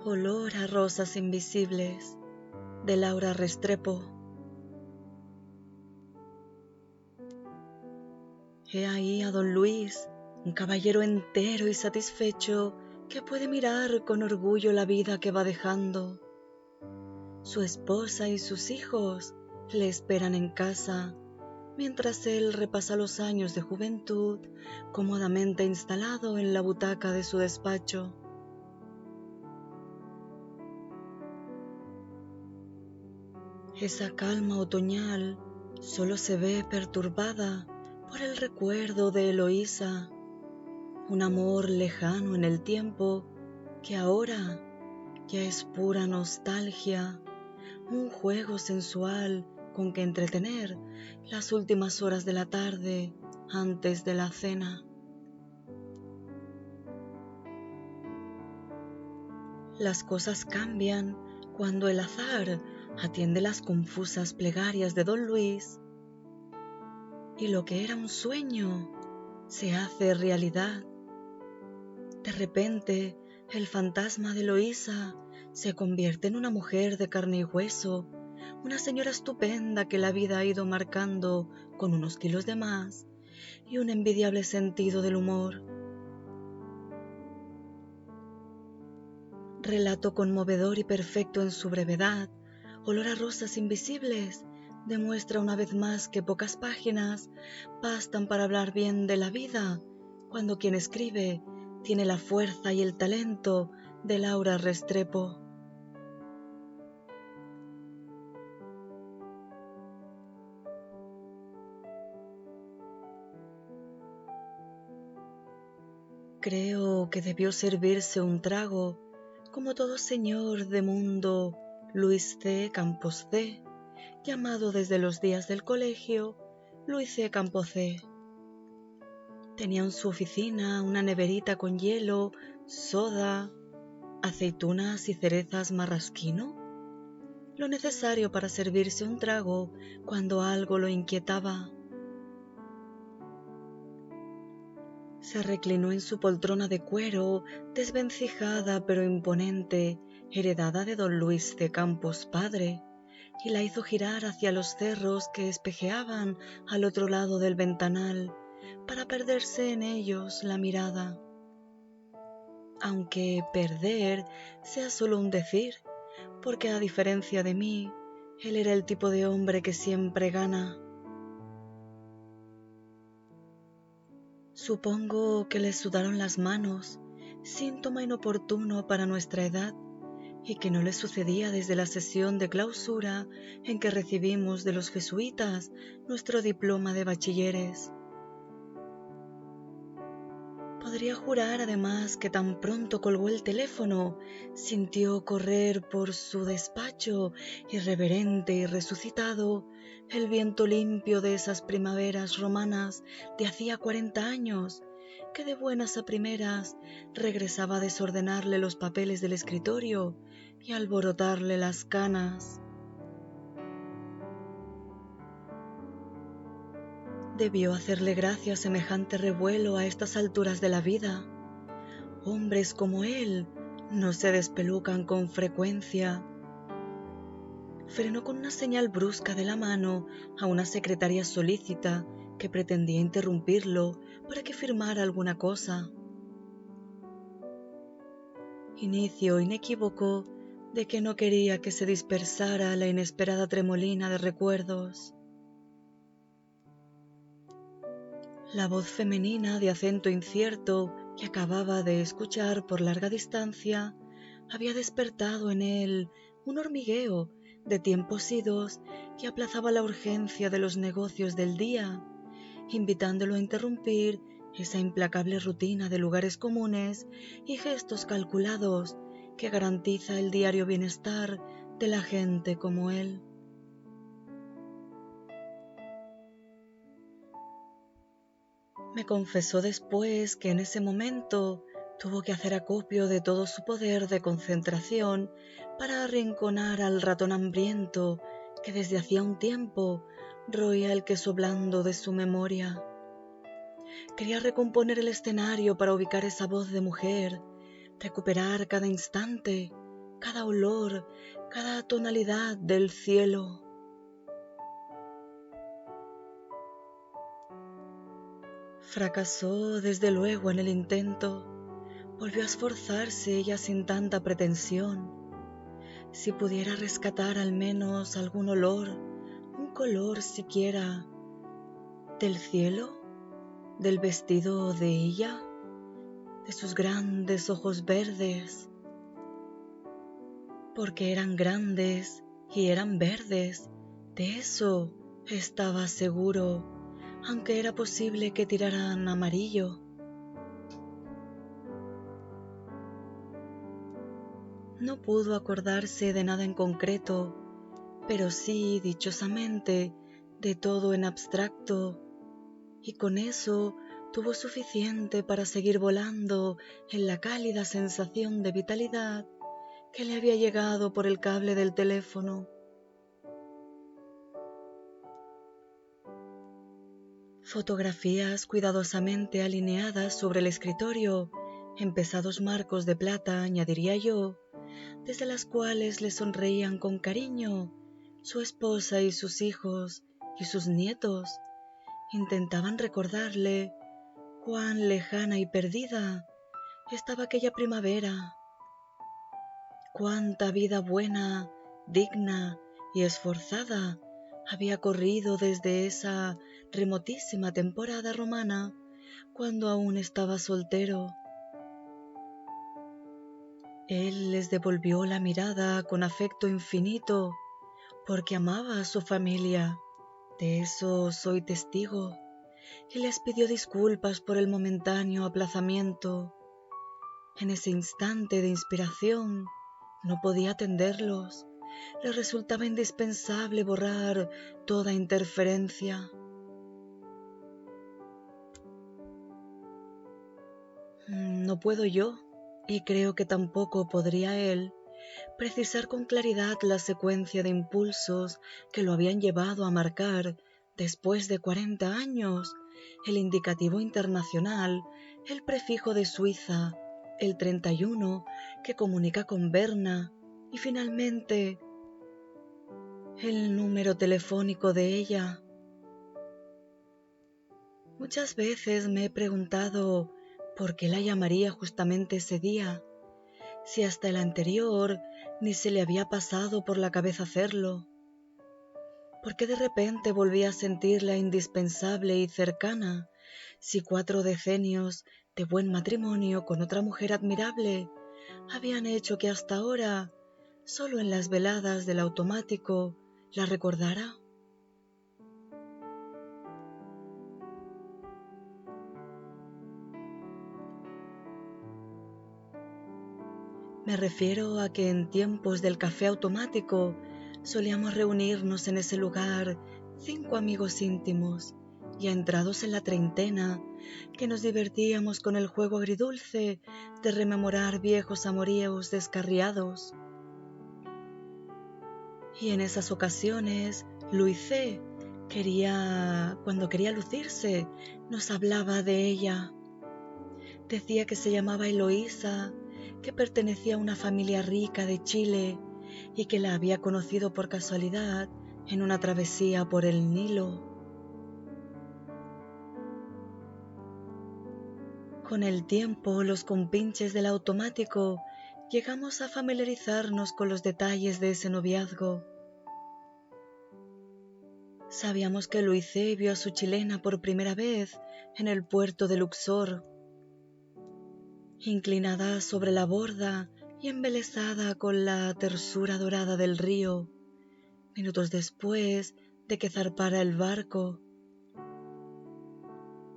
Olor a rosas invisibles, de Laura Restrepo. He ahí a don Luis, un caballero entero y satisfecho, que puede mirar con orgullo la vida que va dejando. Su esposa y sus hijos le esperan en casa, mientras él repasa los años de juventud cómodamente instalado en la butaca de su despacho. Esa calma otoñal solo se ve perturbada por el recuerdo de Eloísa, un amor lejano en el tiempo que ahora ya es pura nostalgia, un juego sensual con que entretener las últimas horas de la tarde antes de la cena. Las cosas cambian cuando el azar atiende las confusas plegarias de don Luis y lo que era un sueño se hace realidad. De repente, el fantasma de Eloísa se convierte en una mujer de carne y hueso, una señora estupenda que la vida ha ido marcando con unos kilos de más y un envidiable sentido del humor. Relato conmovedor y perfecto en su brevedad, Olor a rosas invisibles, demuestra una vez más que pocas páginas bastan para hablar bien de la vida, cuando quien escribe tiene la fuerza y el talento de Laura Restrepo. Creo que debió servirse un trago, como todo señor de mundo, Luis C. Campos C., llamado desde los días del colegio Luis C. Campos C. Tenía en su oficina una neverita con hielo, soda, aceitunas y cerezas marrasquino, lo necesario para servirse un trago cuando algo lo inquietaba. Se reclinó en su poltrona de cuero, desvencijada pero imponente, heredada de don Luis de Campos padre, y la hizo girar hacia los cerros que espejeaban al otro lado del ventanal, para perderse en ellos la mirada. Aunque perder sea solo un decir, porque a diferencia de mí, él era el tipo de hombre que siempre gana. Supongo que le sudaron las manos, síntoma inoportuno para nuestra edad, y que no le sucedía desde la sesión de clausura en que recibimos de los jesuitas nuestro diploma de bachilleres. Podría jurar además que tan pronto colgó el teléfono, sintió correr por su despacho, irreverente y resucitado, el viento limpio de esas primaveras romanas de hacía 40 años, que de buenas a primeras regresaba a desordenarle los papeles del escritorio y a alborotarle las canas. Debió hacerle gracia semejante revuelo a estas alturas de la vida. Hombres como él no se despelucan con frecuencia. Frenó con una señal brusca de la mano a una secretaria solícita que pretendía interrumpirlo para que firmara alguna cosa. Inicio inequívoco de que no quería que se dispersara la inesperada tremolina de recuerdos. La voz femenina de acento incierto que acababa de escuchar por larga distancia había despertado en él un hormigueo de tiempos idos que aplazaba la urgencia de los negocios del día, invitándolo a interrumpir esa implacable rutina de lugares comunes y gestos calculados que garantiza el diario bienestar de la gente como él. Me confesó después que en ese momento tuvo que hacer acopio de todo su poder de concentración para arrinconar al ratón hambriento que desde hacía un tiempo roía el queso blando de su memoria. Quería recomponer el escenario para ubicar esa voz de mujer, recuperar cada instante cada olor, cada tonalidad del cielo. Fracasó desde luego en el intento, volvió a esforzarse ya sin tanta pretensión. Si pudiera rescatar al menos algún olor, un color siquiera, del cielo, del vestido de ella, de sus grandes ojos verdes, porque eran grandes y eran verdes, de eso estaba seguro, aunque era posible que tiraran amarillo. No pudo acordarse de nada en concreto, pero sí, dichosamente, de todo en abstracto, y con eso tuvo suficiente para seguir volando en la cálida sensación de vitalidad que le había llegado por el cable del teléfono. Fotografías cuidadosamente alineadas sobre el escritorio, en pesados marcos de plata, añadiría yo, desde las cuales le sonreían con cariño su esposa y sus hijos y sus nietos, intentaban recordarle cuán lejana y perdida estaba aquella primavera, cuánta vida buena, digna y esforzada había corrido desde esa remotísima temporada romana cuando aún estaba soltero. Él les devolvió la mirada con afecto infinito porque amaba a su familia, de eso soy testigo, y les pidió disculpas por el momentáneo aplazamiento. En ese instante de inspiración no podía atenderlos, le resultaba indispensable borrar toda interferencia. No puedo yo, y creo que tampoco podría él, precisar con claridad la secuencia de impulsos que lo habían llevado a marcar, después de 40 años, el indicativo internacional, el prefijo de Suiza, el 31 que comunica con Berna y finalmente el número telefónico de ella. Muchas veces me he preguntado por qué la llamaría justamente ese día, si hasta el anterior ni se le había pasado por la cabeza hacerlo. ¿Por qué de repente volví a sentirla indispensable y cercana, si 4 decenios de buen matrimonio con otra mujer admirable habían hecho que hasta ahora, solo en las veladas del automático, la recordara? Me refiero a que en tiempos del café automático solíamos reunirnos en ese lugar 5 amigos íntimos, ya entrados en la treintena, que nos divertíamos con el juego agridulce de rememorar viejos amoríos descarriados. Y en esas ocasiones, Luisé cuando quería lucirse, nos hablaba de ella. Decía que se llamaba Eloísa, que pertenecía a una familia rica de Chile y que la había conocido por casualidad en una travesía por el Nilo. Con el tiempo, los compinches del automático llegamos a familiarizarnos con los detalles de ese noviazgo. Sabíamos que Luisé vio a su chilena por primera vez en el puerto de Luxor, inclinada sobre la borda y embelesada con la tersura dorada del río, minutos después de que zarpara el barco,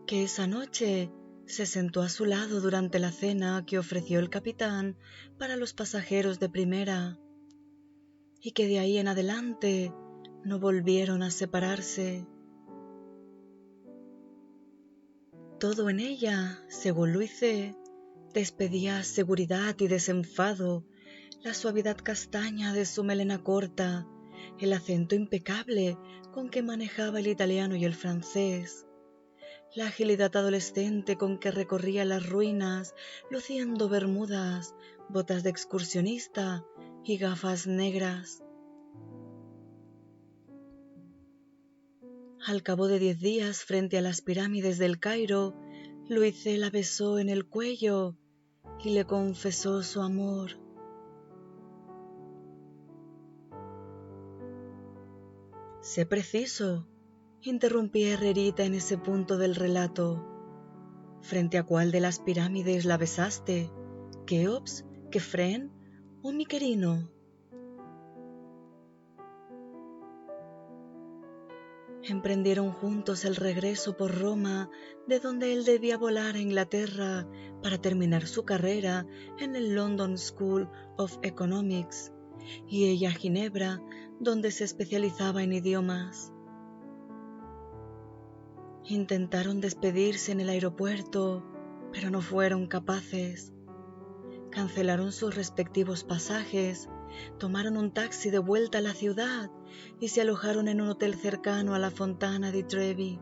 que esa noche se sentó a su lado durante la cena que ofreció el capitán para los pasajeros de primera, y que de ahí en adelante no volvieron a separarse. Todo en ella, según Luisé, despedía seguridad y desenfado, la suavidad castaña de su melena corta, el acento impecable con que manejaba el italiano y el francés, la agilidad adolescente con que recorría las ruinas, luciendo bermudas, botas de excursionista y gafas negras. Al cabo de 10 días, frente a las pirámides del Cairo, Louise la besó en el cuello y le confesó su amor. «Sé preciso», interrumpí a Herrerita en ese punto del relato. «¿Frente a cuál de las pirámides la besaste? ¿Keops, Kefren o Miquerino?» Emprendieron juntos el regreso por Roma, de donde él debía volar a Inglaterra para terminar su carrera en el London School of Economics, y ella a Ginebra, donde se especializaba en idiomas. Intentaron despedirse en el aeropuerto, pero no fueron capaces. Cancelaron sus respectivos pasajes, tomaron un taxi de vuelta a la ciudad y se alojaron en un hotel cercano a la Fontana di Trevi.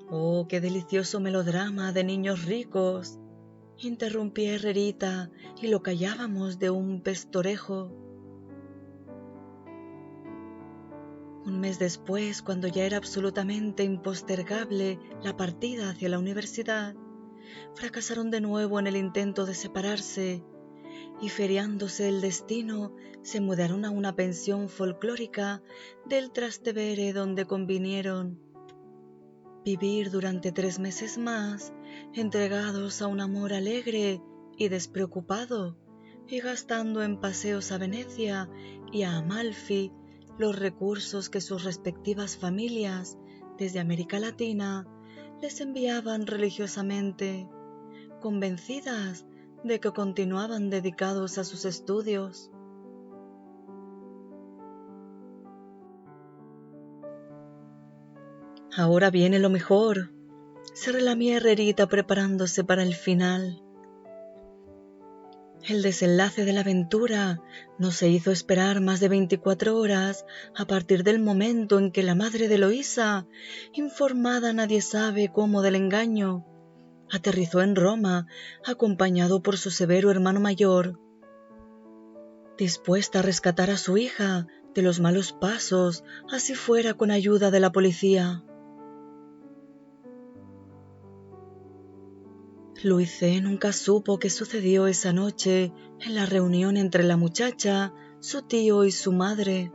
«Oh, qué delicioso melodrama de niños ricos», interrumpí a Herrerita y lo callábamos de un pestorejo. Un mes después, cuando ya era absolutamente impostergable la partida hacia la universidad, fracasaron de nuevo en el intento de separarse y, feriándose el destino, se mudaron a una pensión folclórica del Trastevere, donde convinieron vivir durante 3 meses más, entregados a un amor alegre y despreocupado, y gastando en paseos a Venecia y a Amalfi los recursos que sus respectivas familias desde América Latina les enviaban religiosamente, convencidas de que continuaban dedicados a sus estudios. «Ahora viene lo mejor», se relamía Herrerita preparándose para el final. El desenlace de la aventura no se hizo esperar más de 24 horas a partir del momento en que la madre de Eloísa, informada nadie sabe cómo del engaño, aterrizó en Roma acompañado por su severo hermano mayor, dispuesta a rescatar a su hija de los malos pasos, así fuera con ayuda de la policía. Louise nunca supo qué sucedió esa noche en la reunión entre la muchacha, su tío y su madre.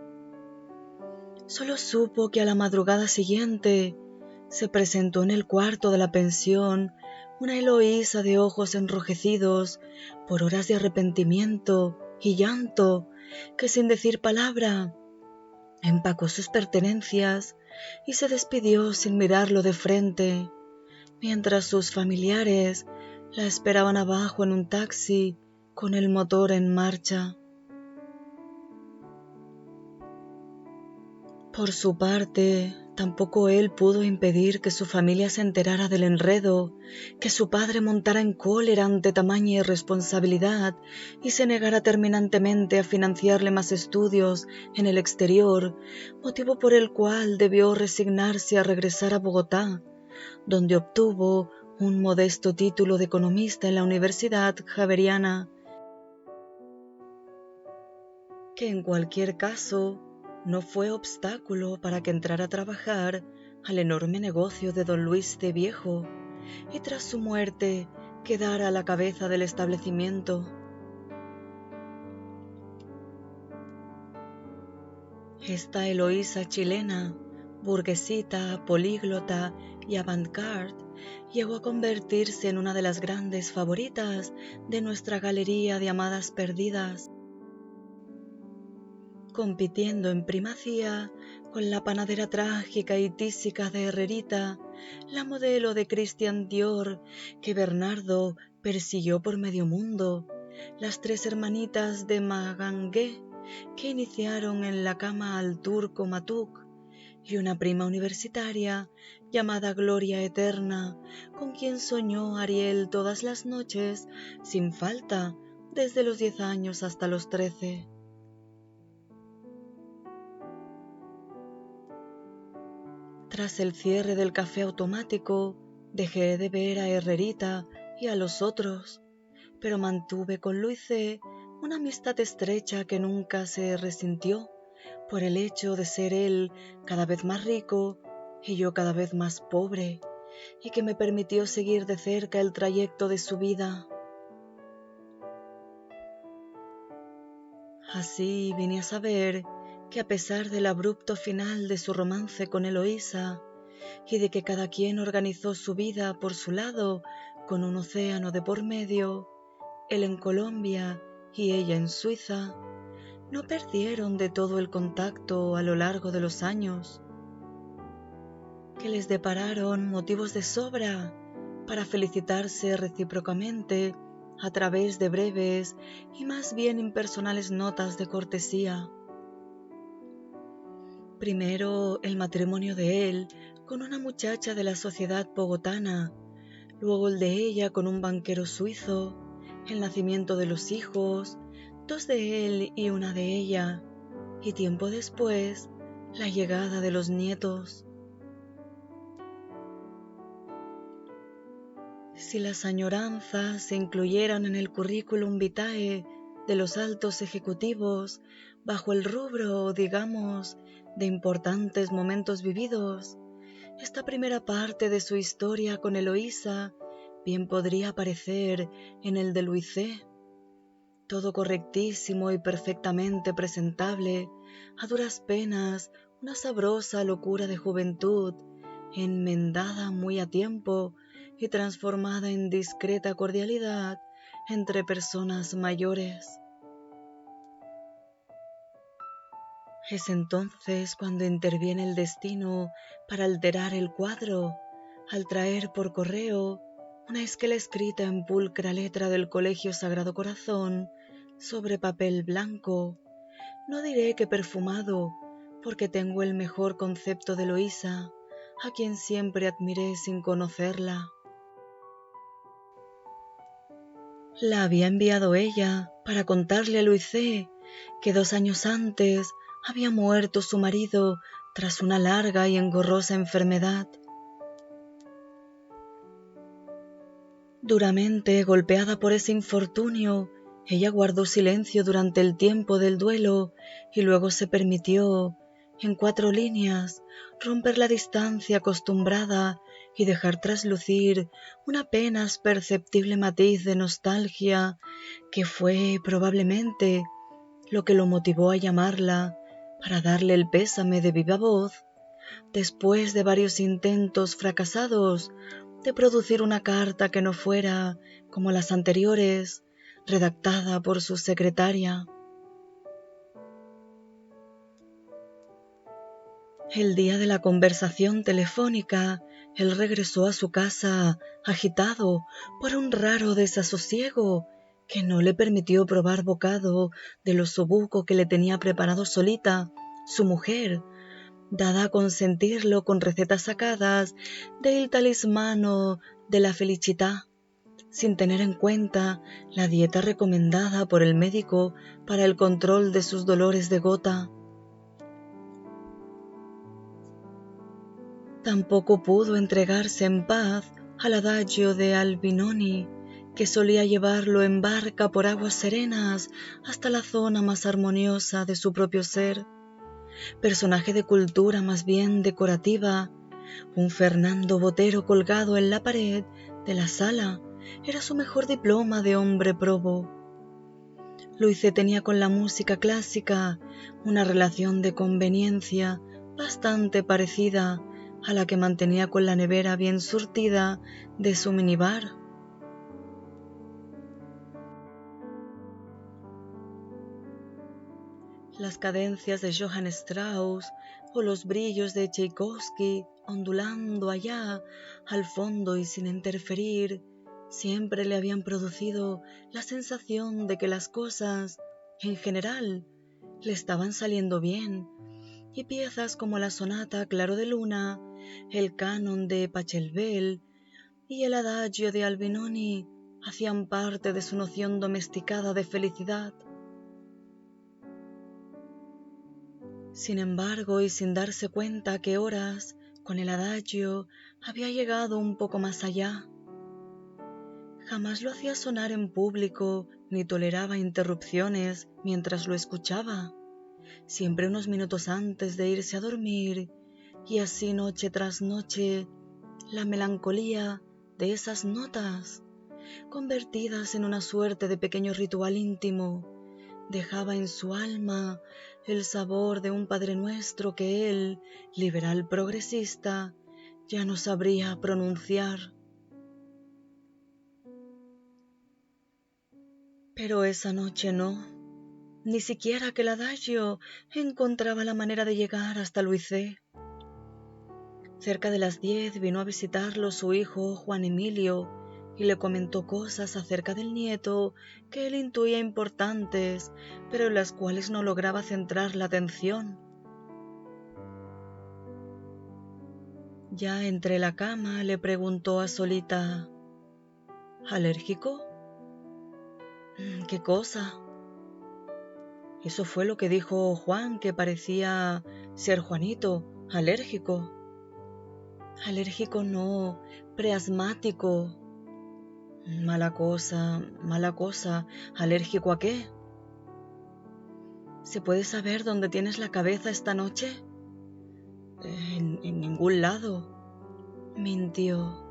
Solo supo que a la madrugada siguiente se presentó en el cuarto de la pensión una Eloísa de ojos enrojecidos por horas de arrepentimiento y llanto, que sin decir palabra empacó sus pertenencias y se despidió sin mirarlo de frente, mientras sus familiares la esperaban abajo en un taxi con el motor en marcha. Por su parte, tampoco él pudo impedir que su familia se enterara del enredo, que su padre montara en cólera ante tamaña irresponsabilidad y se negara terminantemente a financiarle más estudios en el exterior, motivo por el cual debió resignarse a regresar a Bogotá, donde obtuvo un modesto título de economista en la Universidad Javeriana, que en cualquier caso no fue obstáculo para que entrara a trabajar al enorme negocio de don Luis de Viejo y tras su muerte quedara a la cabeza del establecimiento. Esta Eloísa chilena, burguesita, políglota y avant-garde, llegó a convertirse en una de las grandes favoritas de nuestra galería de amadas perdidas, compitiendo en primacía con la panadera trágica y tísica de Herrerita, la modelo de Christian Dior que Bernardo persiguió por medio mundo, las 3 hermanitas de Magangué que iniciaron en la cama al turco Matuk, y una prima universitaria llamada Gloria Eterna, con quien soñó Ariel todas las noches, sin falta, desde los 10 años hasta los 13. Tras el cierre del café automático, dejé de ver a Herrerita y a los otros. pero mantuve con Luise una amistad estrecha que nunca se resintió por el hecho de ser él cada vez más rico y yo cada vez más pobre, y que me permitió seguir de cerca el trayecto de su vida. Así vine a saber que a pesar del abrupto final de su romance con Eloísa y de que cada quien organizó su vida por su lado con un océano de por medio, él en Colombia y ella en Suiza, no perdieron de todo el contacto a lo largo de los años, que les depararon motivos de sobra para felicitarse recíprocamente a través de breves y más bien impersonales notas de cortesía. Primero el matrimonio de él con una muchacha de la sociedad bogotana, luego el de ella con un banquero suizo, el nacimiento de los hijos, 2 de él y una de ella, y tiempo después la llegada de los nietos. Si las añoranzas se incluyeran en el currículum vitae de los altos ejecutivos bajo el rubro, digamos, de importantes momentos vividos, esta primera parte de su historia con Eloísa bien podría aparecer en el de Luise. Todo correctísimo y perfectamente presentable, a duras penas, una sabrosa locura de juventud, enmendada muy a tiempo y transformada en discreta cordialidad entre personas mayores. Es entonces cuando interviene el destino para alterar el cuadro, al traer por correo una esquela escrita en pulcra letra del Colegio Sagrado Corazón sobre papel blanco. No diré que perfumado, porque tengo el mejor concepto de Eloísa, a quien siempre admiré sin conocerla. La había enviado ella para contarle a Luise que 2 años antes había muerto su marido tras una larga y engorrosa enfermedad. Duramente golpeada por ese infortunio, ella guardó silencio durante el tiempo del duelo y luego se permitió, en 4 líneas, romper la distancia acostumbrada y dejar traslucir un apenas perceptible matiz de nostalgia que fue probablemente lo que lo motivó a llamarla para darle el pésame de viva voz, después de varios intentos fracasados de producir una carta que no fuera, como las anteriores, redactada por su secretaria. El día de la conversación telefónica, él regresó a su casa agitado por un raro desasosiego que no le permitió probar bocado del osobuco que le tenía preparado solita su mujer, dada a consentirlo con recetas sacadas del talismano de la felicità, sin tener en cuenta la dieta recomendada por el médico para el control de sus dolores de gota. Tampoco pudo entregarse en paz al adagio de Albinoni, que solía llevarlo en barca por aguas serenas hasta la zona más armoniosa de su propio ser. Personaje de cultura más bien decorativa, un Fernando Botero colgado en la pared de la sala era su mejor diploma de hombre probo. Luise tenía con la música clásica una relación de conveniencia bastante parecida a la que mantenía con la nevera bien surtida de su minibar. Las cadencias de Johann Strauss o los brillos de Tchaikovsky ondulando allá al fondo y sin interferir, siempre le habían producido la sensación de que las cosas, en general, le estaban saliendo bien, y piezas como la sonata Claro de Luna, el canon de Pachelbel y el adagio de Albinoni hacían parte de su noción domesticada de felicidad. Sin embargo, y sin darse cuenta que Horas, con el adagio, había llegado un poco más allá. Jamás lo hacía sonar en público ni toleraba interrupciones mientras lo escuchaba, siempre unos minutos antes de irse a dormir, y así noche tras noche, la melancolía de esas notas, convertidas en una suerte de pequeño ritual íntimo, dejaba en su alma el sabor de un Padre Nuestro que él, liberal progresista, ya no sabría pronunciar. Pero esa noche no, ni siquiera aquel adagio encontraba la manera de llegar hasta Luisé. Cerca de las 10 vino a visitarlo su hijo Juan Emilio y le comentó cosas acerca del nieto que él intuía importantes, pero en las cuales no lograba centrar la atención. Ya entre la cama le preguntó a Solita: ¿alérgico? ¿Qué cosa? Eso fue lo que dijo Juan, que parecía ser Juanito, alérgico. Alérgico no, preasmático. Mala cosa. ¿Alérgico a qué? ¿Se puede saber dónde tienes la cabeza esta noche? En ningún lado. Mintió.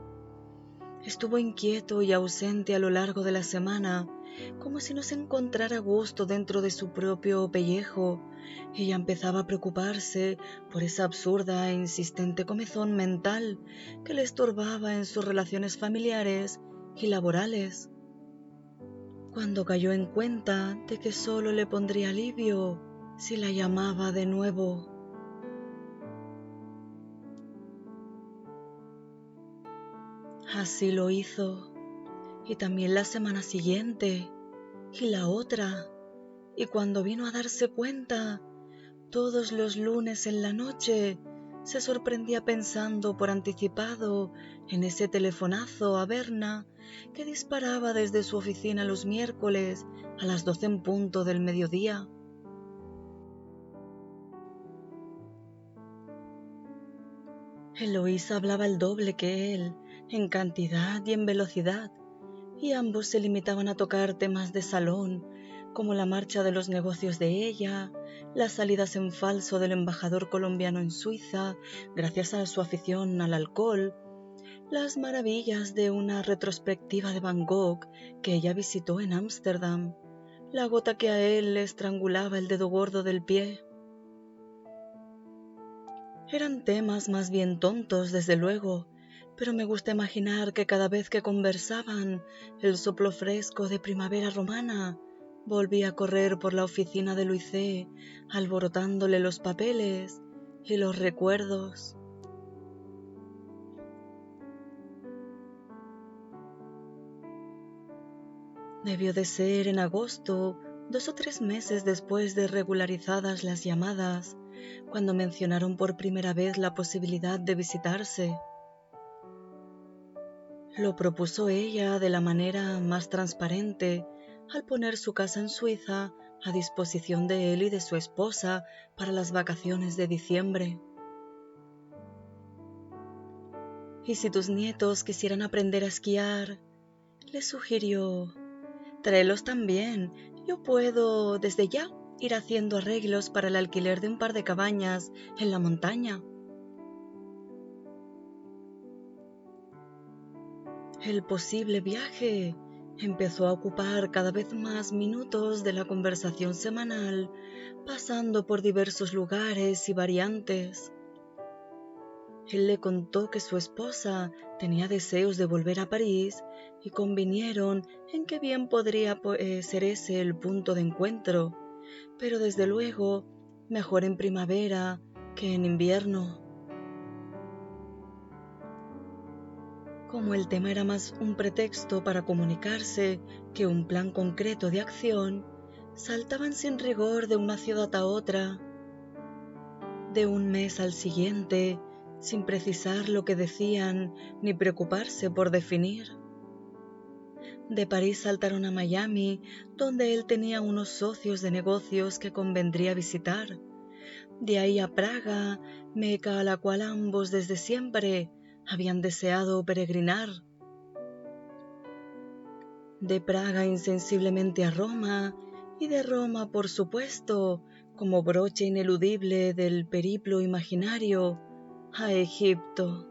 Estuvo inquieto y ausente a lo largo de la semana, como si no se encontrara a gusto dentro de su propio pellejo. Ella empezaba a preocuparse por esa absurda e insistente comezón mental que le estorbaba en sus relaciones familiares y laborales. Cuando cayó en cuenta de que solo le pondría alivio si la llamaba de nuevo. Así lo hizo, y también la semana siguiente, y la otra, y cuando vino a darse cuenta, todos los lunes en la noche, se sorprendía pensando por anticipado en ese telefonazo a Berna que disparaba desde su oficina los miércoles a las 12 en punto del mediodía. Eloísa hablaba el doble que él, en cantidad y en velocidad, y ambos se limitaban a tocar temas de salón, como la marcha de los negocios de ella, las salidas en falso del embajador colombiano en Suiza, gracias a su afición al alcohol, las maravillas de una retrospectiva de Van Gogh que ella visitó en Ámsterdam, la gota que a él le estrangulaba el dedo gordo del pie. Eran temas más bien tontos, desde luego, pero me gusta imaginar que cada vez que conversaban, el soplo fresco de primavera romana volvía a correr por la oficina de Luisé, alborotándole los papeles y los recuerdos. Debió de ser en agosto, 2 o 3 meses después de regularizadas las llamadas, cuando mencionaron por primera vez la posibilidad de visitarse. Lo propuso ella de la manera más transparente al poner su casa en Suiza a disposición de él y de su esposa para las vacaciones de diciembre. Y si tus nietos quisieran aprender a esquiar, le sugirió, tráelos también. Yo puedo, desde ya, ir haciendo arreglos para el alquiler de un par de cabañas en la montaña. El posible viaje empezó a ocupar cada vez más minutos de la conversación semanal, pasando por diversos lugares y variantes. Él le contó que su esposa tenía deseos de volver a París y convinieron en que bien podría ser ese el punto de encuentro, pero desde luego mejor en primavera que en invierno. Como el tema era más un pretexto para comunicarse que un plan concreto de acción, saltaban sin rigor de una ciudad a otra, de un mes al siguiente, sin precisar lo que decían ni preocuparse por definir. De París saltaron a Miami, donde él tenía unos socios de negocios que convendría visitar. De ahí a Praga, Meca a la cual ambos desde siempre habían deseado peregrinar. de Praga insensiblemente a Roma, y de Roma, por supuesto, como broche ineludible del periplo imaginario, a Egipto.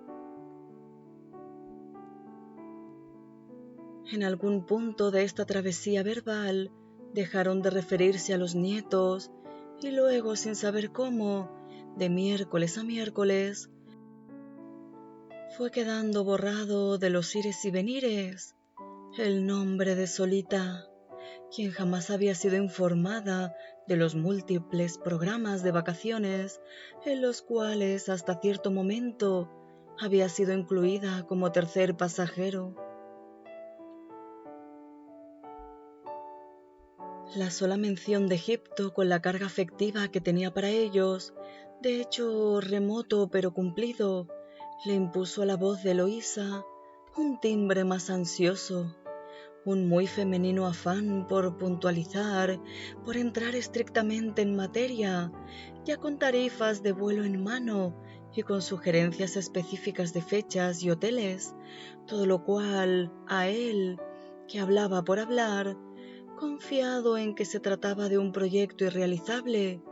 En algún punto de esta travesía verbal dejaron de referirse a los nietos y luego, sin saber cómo, de miércoles a miércoles, fue quedando borrado de los ires y venires el nombre de Solita, quien jamás había sido informada de los múltiples programas de vacaciones en los cuales hasta cierto momento había sido incluida como tercer pasajero. La sola mención de Egipto con la carga afectiva que tenía para ellos, de hecho remoto pero cumplido, le impuso a la voz de Eloísa un timbre más ansioso, un muy femenino afán por puntualizar, por entrar estrictamente en materia, ya con tarifas de vuelo en mano y con sugerencias específicas de fechas y hoteles, todo lo cual a él, que hablaba por hablar, confiado en que se trataba de un proyecto irrealizable,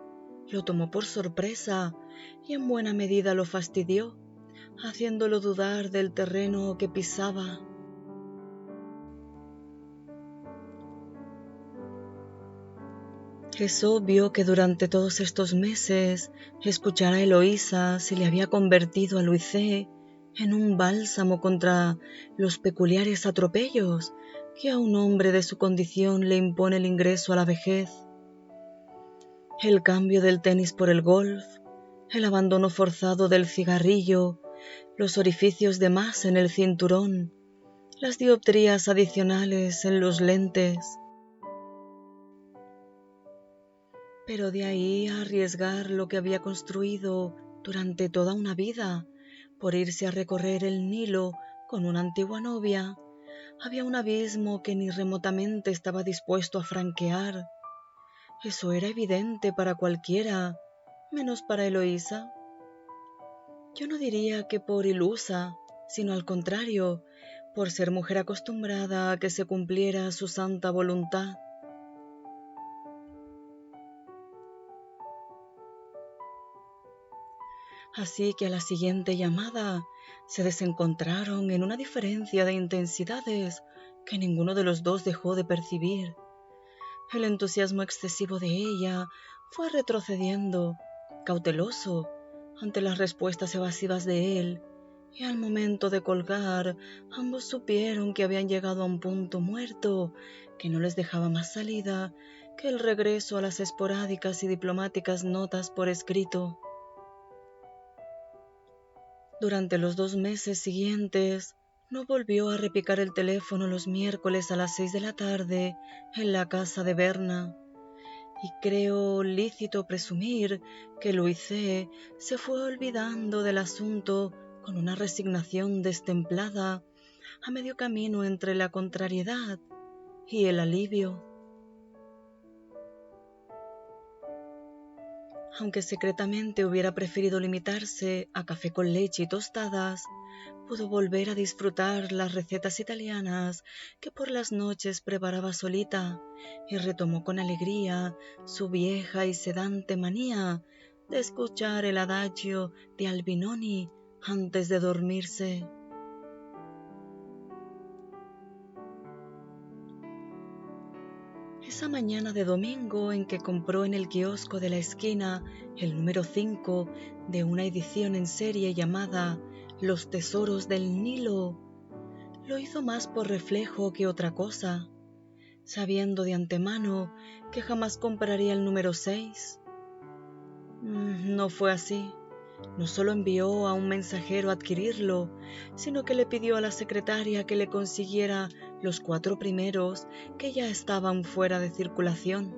lo tomó por sorpresa y en buena medida lo fastidió, haciéndolo dudar del terreno que pisaba. Es obvio que durante todos estos meses escuchar a Eloísa se le había convertido a Luisé en un bálsamo contra los peculiares atropellos que a un hombre de su condición le impone el ingreso a la vejez. El cambio del tenis por el golf, el abandono forzado del cigarrillo, los orificios de más en el cinturón, las dioptrías adicionales en los lentes. Pero de ahí a arriesgar lo que había construido durante toda una vida por irse a recorrer el Nilo con una antigua novia, había un abismo que ni remotamente estaba dispuesto a franquear. Eso era evidente para cualquiera, menos para Eloísa. Yo no diría que por ilusa, sino al contrario, por ser mujer acostumbrada a que se cumpliera su santa voluntad. Así que a la siguiente llamada se desencontraron en una diferencia de intensidades que ninguno de los dos dejó de percibir. El entusiasmo excesivo de ella fue retrocediendo, cauteloso, ante las respuestas evasivas de él, y al momento de colgar, ambos supieron que habían llegado a un punto muerto que no les dejaba más salida que el regreso a las esporádicas y diplomáticas notas por escrito. Durante los 2 meses siguientes, no volvió a repicar el teléfono los miércoles a las 6 de la tarde en la casa de Berna, y creo lícito presumir que Luisé se fue olvidando del asunto con una resignación destemplada a medio camino entre la contrariedad y el alivio. Aunque secretamente hubiera preferido limitarse a café con leche y tostadas, pudo volver a disfrutar las recetas italianas que por las noches preparaba solita y retomó con alegría su vieja y sedante manía de escuchar el adagio de Albinoni antes de dormirse. Esa mañana de domingo en que compró en el kiosco de la esquina el número 5 de una edición en serie llamada Los Tesoros del Nilo, lo hizo más por reflejo que otra cosa, sabiendo de antemano que jamás compraría el número 6. No fue así. No solo envió a un mensajero a adquirirlo, sino que le pidió a la secretaria que le consiguiera los 4 primeros que ya estaban fuera de circulación.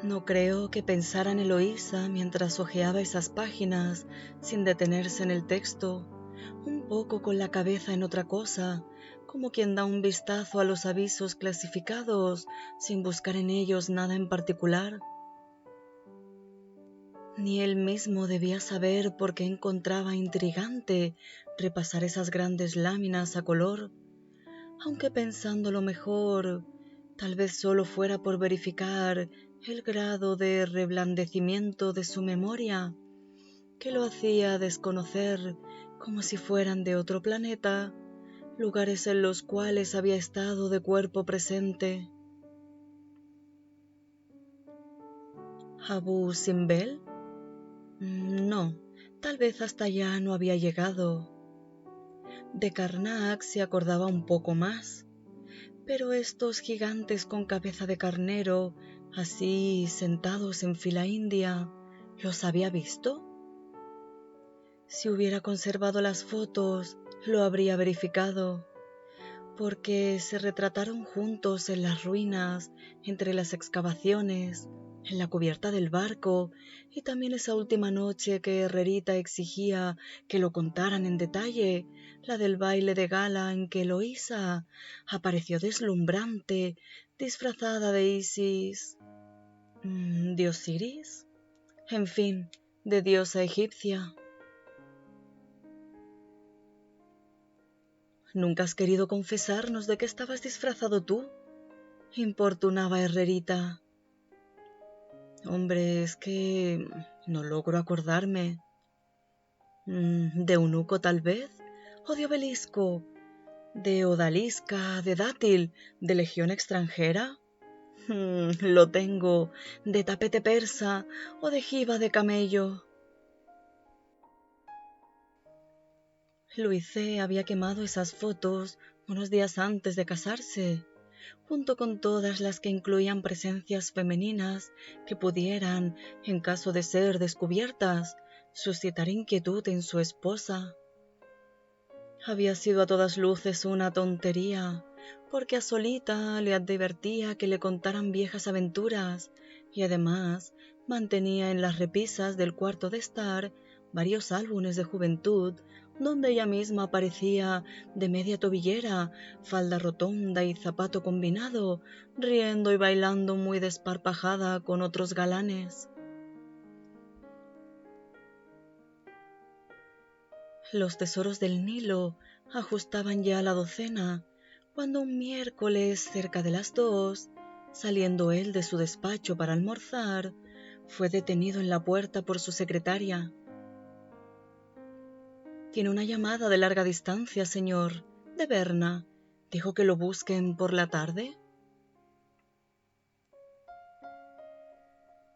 No creo que pensara en Eloísa mientras hojeaba esas páginas sin detenerse en el texto, un poco con la cabeza en otra cosa, como quien da un vistazo a los avisos clasificados sin buscar en ellos nada en particular. Ni él mismo debía saber por qué encontraba intrigante repasar esas grandes láminas a color, aunque pensándolo mejor, tal vez solo fuera por verificar el grado de reblandecimiento de su memoria, que lo hacía desconocer, como si fueran de otro planeta, lugares en los cuales había estado de cuerpo presente. ¿Abu Simbel? No, tal vez hasta allá no había llegado. De Karnak se acordaba un poco más, pero estos gigantes con cabeza de carnero, así sentados en fila india, ¿los había visto? Si hubiera conservado las fotos, lo habría verificado, porque se retrataron juntos en las ruinas, entre las excavaciones, en la cubierta del barco, y también esa última noche que Herrerita exigía que lo contaran en detalle, la del baile de gala en que Eloísa apareció deslumbrante, disfrazada de Isis, ¿de Osiris? En fin, de diosa egipcia. ¿Nunca has querido confesarnos de qué estabas disfrazado tú?, importunaba Herrerita. Hombre, es que no logro acordarme. ¿De eunuco tal vez? ¿O de obelisco? ¿De odalisca? ¿De dátil? ¿De legión extranjera? Lo tengo. ¿De tapete persa? ¿O de jiba de camello? Louise había quemado esas fotos unos días antes de casarse, junto con todas las que incluían presencias femeninas que pudieran, en caso de ser descubiertas, suscitar inquietud en su esposa. Había sido a todas luces una tontería, porque a Solita le advertía que le contaran viejas aventuras y además mantenía en las repisas del cuarto de estar varios álbumes de juventud donde ella misma aparecía de media tobillera, falda rotonda y zapato combinado, riendo y bailando muy desparpajada con otros galanes. Los tesoros del Nilo ajustaban ya la docena, cuando un miércoles cerca de las 2, saliendo él de su despacho para almorzar, fue detenido en la puerta por su secretaria. «Tiene una llamada de larga distancia, señor, de Berna. ¿Dijo que lo busquen por la tarde?»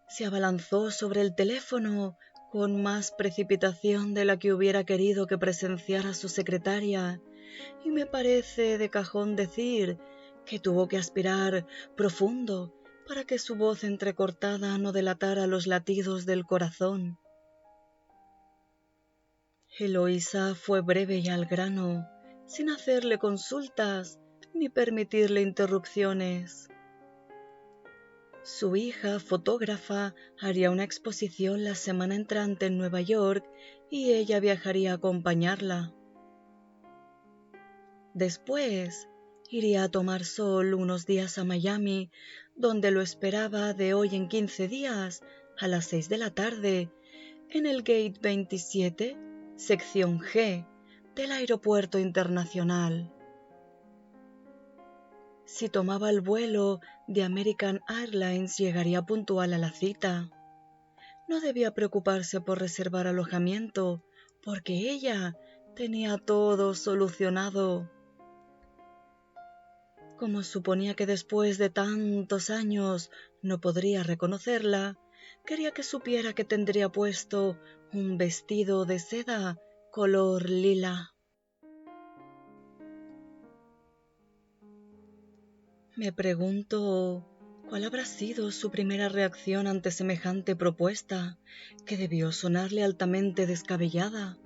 Se abalanzó sobre el teléfono con más precipitación de la que hubiera querido que presenciara su secretaria, y me parece de cajón decir que tuvo que aspirar profundo para que su voz entrecortada no delatara los latidos del corazón. Eloísa fue breve y al grano, sin hacerle consultas ni permitirle interrupciones. Su hija, fotógrafa, haría una exposición la semana entrante en Nueva York y ella viajaría a acompañarla. Después iría a tomar sol unos días a Miami, donde lo esperaba de hoy en 15 días a las 6 de la tarde en el Gate 27, sección G, del Aeropuerto Internacional. Si tomaba el vuelo de American Airlines llegaría puntual a la cita. No debía preocuparse por reservar alojamiento, porque ella tenía todo solucionado. Como suponía que después de tantos años no podría reconocerla, quería que supiera que tendría puesto un vestido de seda color lila. Me pregunto cuál habrá sido su primera reacción ante semejante propuesta, que debió sonarle altamente descabellada.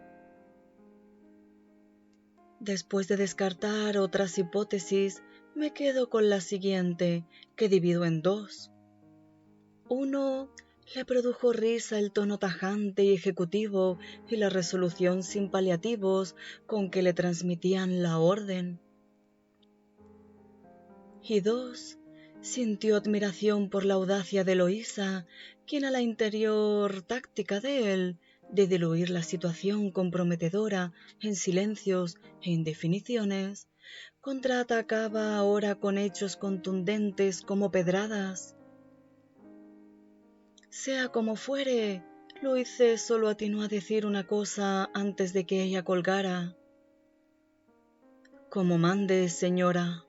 Después de descartar otras hipótesis, me quedo con la siguiente, que divido en dos. 1. Le produjo risa el tono tajante y ejecutivo y la resolución sin paliativos con que le transmitían la orden. Y 2. Sintió admiración por la audacia de Eloísa, quien a la interior táctica de él, de diluir la situación comprometedora en silencios e indefiniciones, contraatacaba ahora con hechos contundentes como pedradas. Sea como fuere, Luise solo atinó a decir una cosa antes de que ella colgara. Como mande, señora.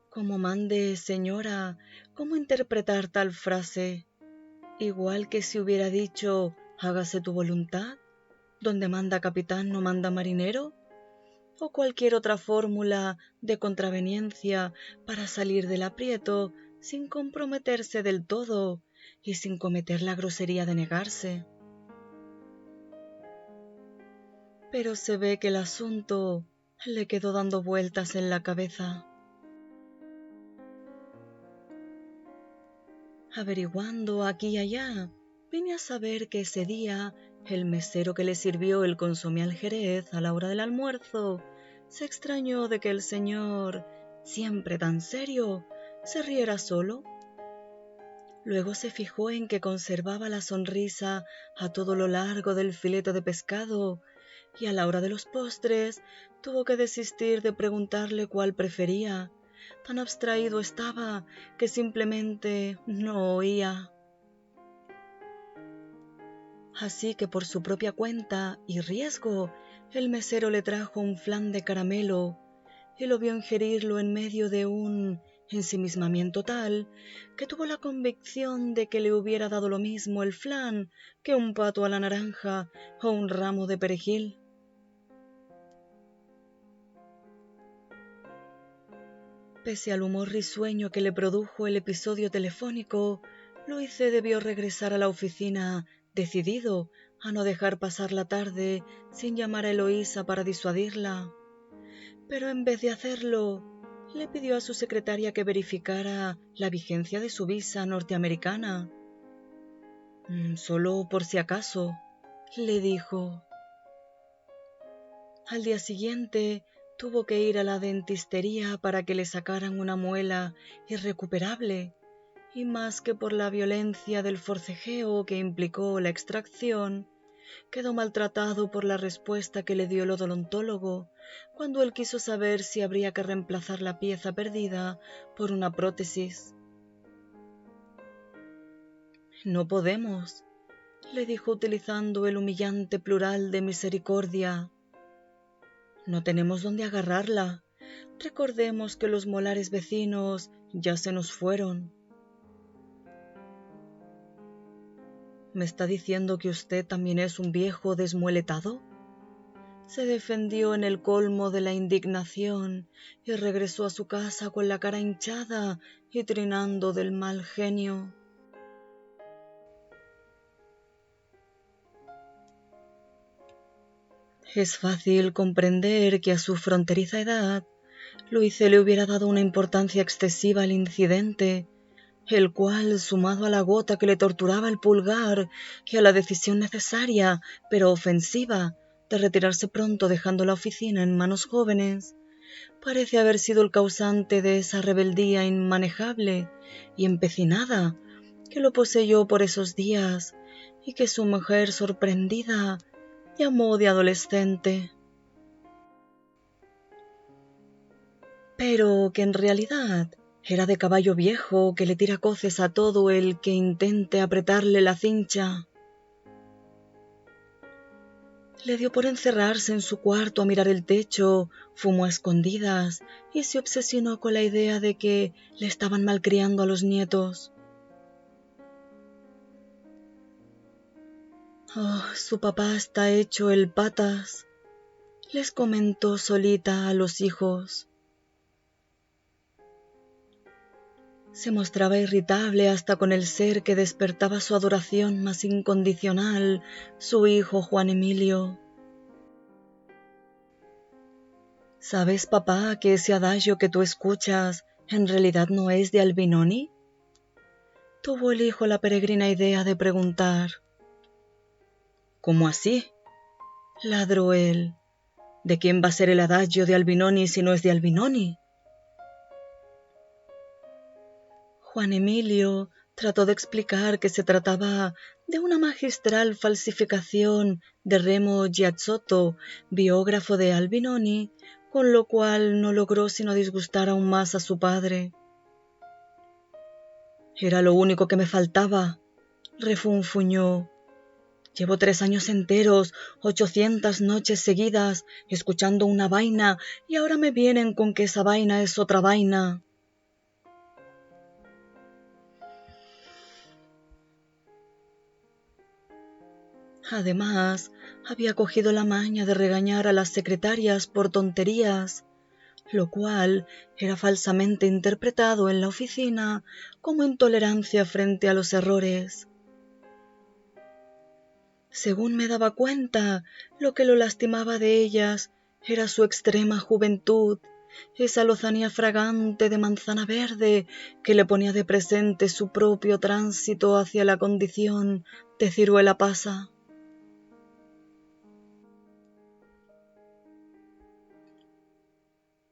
Como mande, señora. ¿Cómo interpretar tal frase? Igual que si hubiera dicho, hágase tu voluntad, donde manda capitán no manda marinero, o cualquier otra fórmula de contraveniencia para salir del aprieto sin comprometerse del todo y sin cometer la grosería de negarse. Pero se ve que el asunto le quedó dando vueltas en la cabeza. Averiguando aquí y allá, vine a saber que ese día el mesero que le sirvió el consomé al jerez a la hora del almuerzo se extrañó de que el señor, siempre tan serio, se riera solo. Luego se fijó en que conservaba la sonrisa a todo lo largo del filete de pescado y a la hora de los postres tuvo que desistir de preguntarle cuál prefería. Tan abstraído estaba que simplemente no oía. Así que por su propia cuenta y riesgo, el mesero le trajo un flan de caramelo y lo vio ingerirlo en medio de un ensimismamiento tal que tuvo la convicción de que le hubiera dado lo mismo el flan que un pato a la naranja o un ramo de perejil. Pese al humor risueño que le produjo el episodio telefónico, Luise debió regresar a la oficina decidido a no dejar pasar la tarde sin llamar a Eloísa para disuadirla. Pero en vez de hacerlo, le pidió a su secretaria que verificara la vigencia de su visa norteamericana. Solo por si acaso, le dijo. Al día siguiente tuvo que ir a la dentistería para que le sacaran una muela irrecuperable, y más que por la violencia del forcejeo que implicó la extracción, quedó maltratado por la respuesta que le dio el odontólogo cuando él quiso saber si habría que reemplazar la pieza perdida por una prótesis. No podemos, le dijo utilizando el humillante plural de misericordia. No tenemos dónde agarrarla. Recordemos que los molares vecinos ya se nos fueron. ¿Me está diciendo que usted también es un viejo desmueletado? Se defendió en el colmo de la indignación y regresó a su casa con la cara hinchada y trinando del mal genio. Es fácil comprender que a su fronteriza edad, Luise le hubiera dado una importancia excesiva al incidente, el cual, sumado a la gota que le torturaba el pulgar y a la decisión necesaria, pero ofensiva, de retirarse pronto dejando la oficina en manos jóvenes, parece haber sido el causante de esa rebeldía inmanejable y empecinada que lo poseyó por esos días y que su mujer sorprendida llamó de adolescente, pero que en realidad era de caballo viejo que le tira coces a todo el que intente apretarle la cincha. Le dio por encerrarse en su cuarto a mirar el techo, fumó a escondidas y se obsesionó con la idea de que le estaban malcriando a los nietos. Oh, su papá está hecho el patas, les comentó solita a los hijos. Se mostraba irritable hasta con el ser que despertaba su adoración más incondicional, su hijo Juan Emilio. ¿Sabes, papá, que ese adagio que tú escuchas en realidad no es de Albinoni? Tuvo el hijo la peregrina idea de preguntar. ¿Cómo así? Ladró él. ¿De quién va a ser el adagio de Albinoni si no es de Albinoni? Juan Emilio trató de explicar que se trataba de una magistral falsificación de Remo Giazzotto, biógrafo de Albinoni, con lo cual no logró sino disgustar aún más a su padre. Era lo único que me faltaba, refunfuñó. Llevo 3 años enteros, 800 noches seguidas, escuchando una vaina, y ahora me vienen con que esa vaina es otra vaina. Además, había cogido la maña de regañar a las secretarias por tonterías, lo cual era falsamente interpretado en la oficina como intolerancia frente a los errores. Según me daba cuenta, lo que lo lastimaba de ellas era su extrema juventud, esa lozanía fragante de manzana verde que le ponía de presente su propio tránsito hacia la condición de ciruela pasa.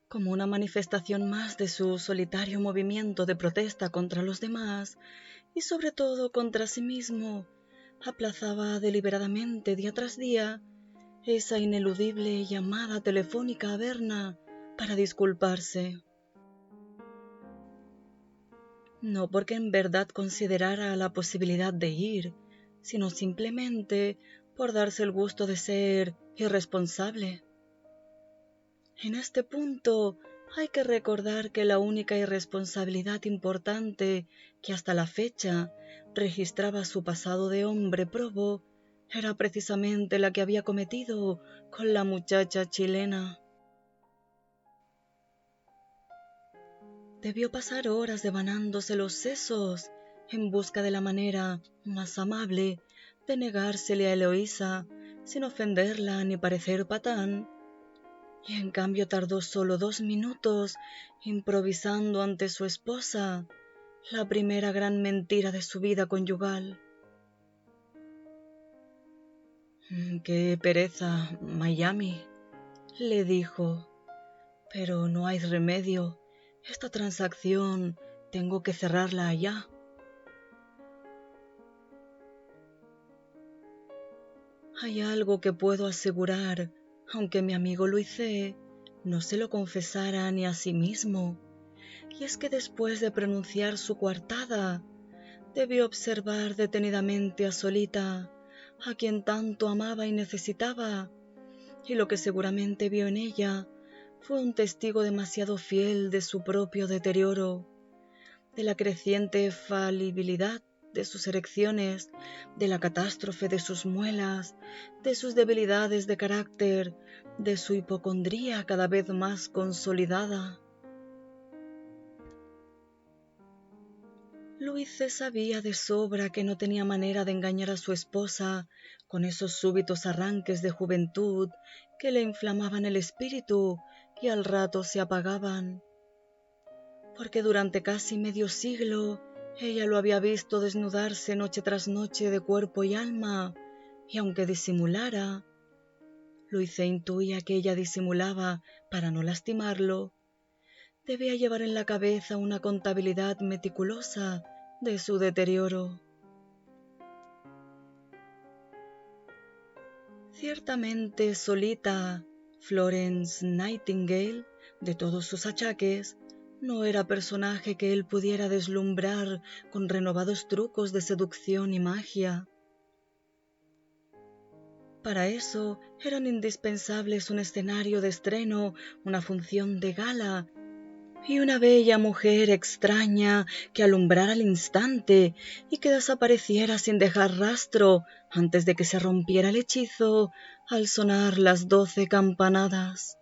Como una manifestación más de su solitario movimiento de protesta contra los demás y sobre todo contra sí mismo, aplazaba deliberadamente día tras día esa ineludible llamada telefónica a Berna para disculparse. No porque en verdad considerara la posibilidad de ir, sino simplemente por darse el gusto de ser irresponsable. En este punto hay que recordar que la única irresponsabilidad importante que hasta la fecha registraba su pasado de hombre probo era precisamente la que había cometido con la muchacha chilena. Debió pasar horas devanándose los sesos en busca de la manera más amable de negársele a Eloísa sin ofenderla ni parecer patán. Y en cambio tardó solo 2 minutos improvisando ante su esposa la primera gran mentira de su vida conyugal. «Qué pereza, Miami», le dijo, «pero no hay remedio. Esta transacción tengo que cerrarla allá». Hay algo que puedo asegurar, aunque mi amigo Luise no se lo confesara ni a sí mismo, y es que después de pronunciar su coartada, debió observar detenidamente a Solita, a quien tanto amaba y necesitaba, y lo que seguramente vio en ella fue un testigo demasiado fiel de su propio deterioro, de la creciente falibilidad de sus erecciones, de la catástrofe de sus muelas, de sus debilidades de carácter, de su hipocondría cada vez más consolidada. Luise sabía de sobra que no tenía manera de engañar a su esposa con esos súbitos arranques de juventud que le inflamaban el espíritu y al rato se apagaban, porque durante casi medio siglo ella lo había visto desnudarse noche tras noche de cuerpo y alma, y aunque disimulara, Luise intuía que ella disimulaba para no lastimarlo, debía llevar en la cabeza una contabilidad meticulosa de su deterioro. Ciertamente Solita, Florence Nightingale, de todos sus achaques, no era personaje que él pudiera deslumbrar con renovados trucos de seducción y magia. Para eso eran indispensables un escenario de estreno, una función de gala y una bella mujer extraña que alumbrara al instante y que desapareciera sin dejar rastro antes de que se rompiera el hechizo al sonar las 12 campanadas.